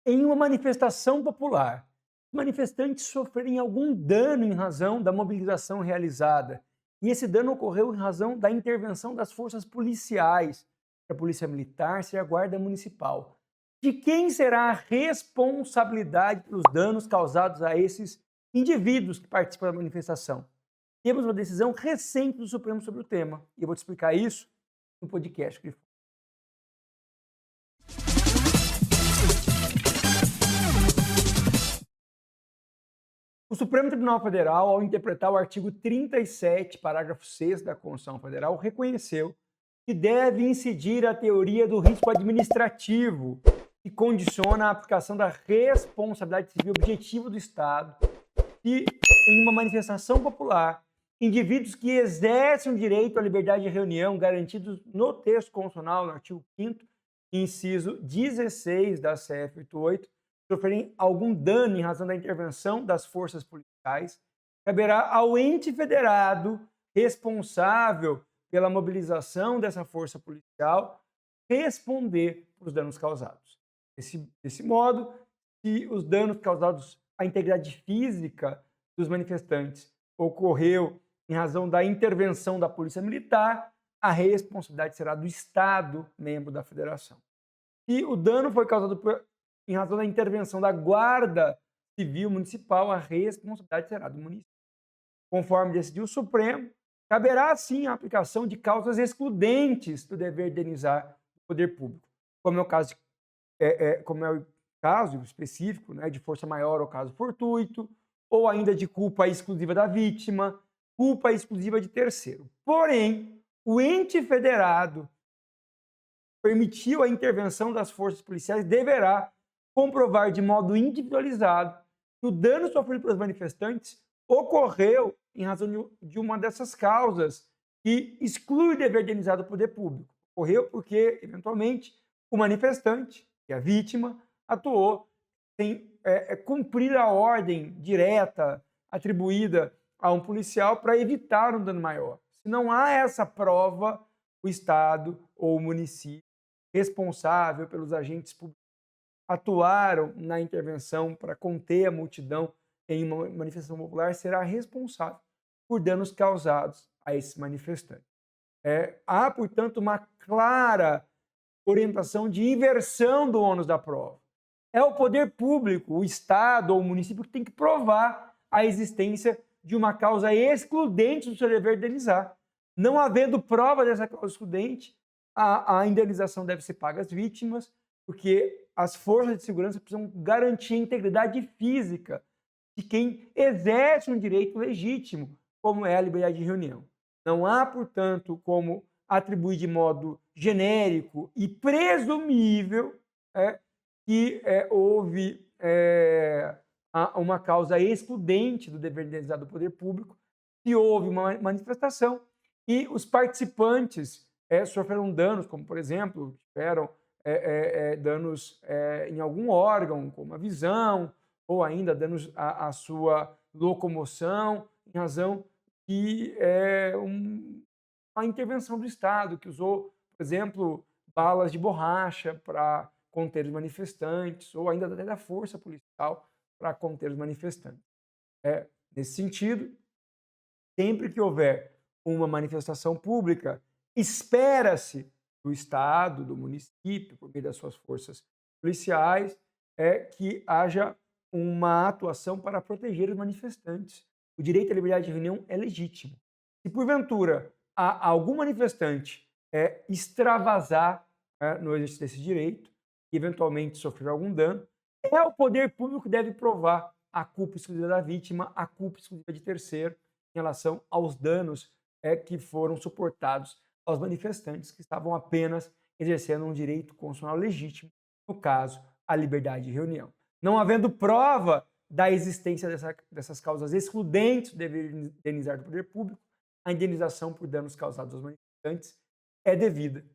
Em uma manifestação popular, os manifestantes sofrerem algum dano em razão da mobilização realizada, e esse dano ocorreu em razão da intervenção das forças policiais, a Polícia Militar e a Guarda Municipal. De quem será a responsabilidade pelos danos causados a esses indivíduos que participam da manifestação? Temos uma decisão recente do Supremo sobre o tema, e eu vou te explicar isso no podcast. O Supremo Tribunal Federal, ao interpretar o artigo 37, parágrafo 6 da Constituição Federal, reconheceu que deve incidir a teoria do risco administrativo, que condiciona a aplicação da responsabilidade civil objetiva do Estado e, em uma manifestação popular, indivíduos que exercem o direito à liberdade de reunião garantidos no texto constitucional, no artigo 5º, inciso 16 da CF 88, sofrerem algum dano em razão da intervenção das forças policiais, caberá ao ente federado responsável pela mobilização dessa força policial responder pelos danos causados. Desse modo, se os danos causados à integridade física dos manifestantes ocorreu em razão da intervenção da Polícia Militar, a responsabilidade será do Estado, membro da Federação. Se o dano foi causado em razão da intervenção da Guarda Civil Municipal, a responsabilidade será do município. Conforme decidiu o Supremo, caberá sim a aplicação de causas excludentes do dever de indenizar o poder público, como é o caso específico, né, de força maior ou caso fortuito, ou ainda de culpa exclusiva da vítima, culpa exclusiva de terceiro. Porém, o ente federado permitiu a intervenção das forças policiais deverá comprovar de modo individualizado que o dano sofrido pelos manifestantes ocorreu em razão de uma dessas causas que exclui o dever de indenizar do poder público. Ocorreu porque, eventualmente, o manifestante, que é a vítima, atuou sem cumprir a ordem direta atribuída a um policial para evitar um dano maior. Se não há essa prova, o Estado ou o município responsável pelos agentes públicos atuaram na intervenção para conter a multidão em uma manifestação popular será responsável por danos causados a esses manifestantes. Há, portanto, uma clara orientação de inversão do ônus da prova. É o poder público, o Estado ou o município que tem que provar a existência de uma causa excludente do seu dever de indenizar. Não havendo prova dessa causa excludente, a indenização deve ser paga às vítimas, porque as forças de segurança precisam garantir a integridade física de quem exerce um direito legítimo, como é a liberdade de reunião. Não há, portanto, como atribuir de modo genérico e presumível que houve uma causa excludente do dever de indenizar do poder público, se houve uma manifestação e os participantes sofreram danos, como, por exemplo, tiveram danos em algum órgão, como a visão, ou ainda danos à sua locomoção, em razão de uma intervenção do Estado, que usou, por exemplo, balas de borracha para conter os manifestantes, ou ainda até da força policial para conter os manifestantes. Nesse sentido, sempre que houver uma manifestação pública, espera-se do Estado, do município, por meio das suas forças policiais, que haja uma atuação para proteger os manifestantes. O direito à liberdade de reunião é legítimo. Se, porventura, algum manifestante extravasar no exercício desse direito, e eventualmente sofrer algum dano, o poder público que deve provar a culpa exclusiva da vítima, a culpa exclusiva de terceiro, em relação aos danos que foram suportados aos manifestantes que estavam apenas exercendo um direito constitucional legítimo, no caso, a liberdade de reunião. Não havendo prova da existência dessas causas excludentes do dever de indenizar do poder público, a indenização por danos causados aos manifestantes é devida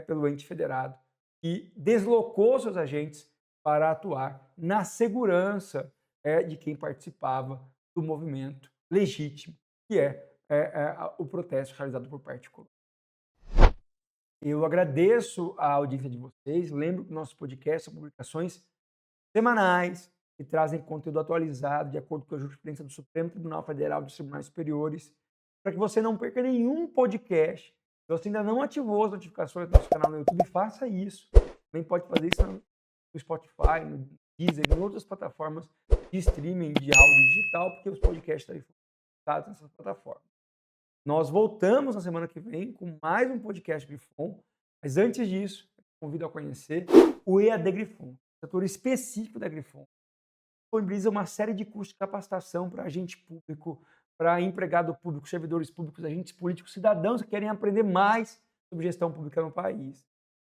pelo ente federado e deslocou seus agentes para atuar na segurança de quem participava do movimento legítimo, que o protesto realizado por particular. Eu agradeço a audiência de vocês. Lembro que nossos podcasts são publicações semanais, que trazem conteúdo atualizado de acordo com a jurisprudência do Supremo Tribunal Federal e dos Tribunais Superiores, para que você não perca nenhum podcast. Se você ainda não ativou as notificações do nosso canal no YouTube, faça isso. Também pode fazer isso no Spotify, no Deezer, em outras plataformas de streaming de áudio digital, porque os podcasts estão focados nessas plataformas. Nós voltamos na semana que vem com mais um podcast Grifon, mas antes disso, eu convido a conhecer o EAD Grifon, setor específico da Grifon. Disponibiliza uma série de cursos de capacitação para agente público, para empregado público, servidores públicos, agentes políticos, cidadãos que querem aprender mais sobre gestão pública no país.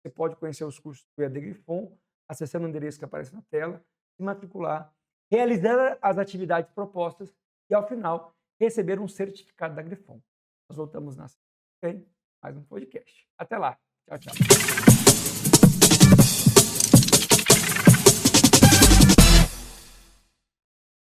Você pode conhecer os cursos do EAD Grifon, acessando o endereço que aparece na tela, se matricular, realizar as atividades propostas e, ao final, receber um certificado da Grifon. Nós voltamos na semana que vem, mais um podcast. Até lá. Tchau, tchau.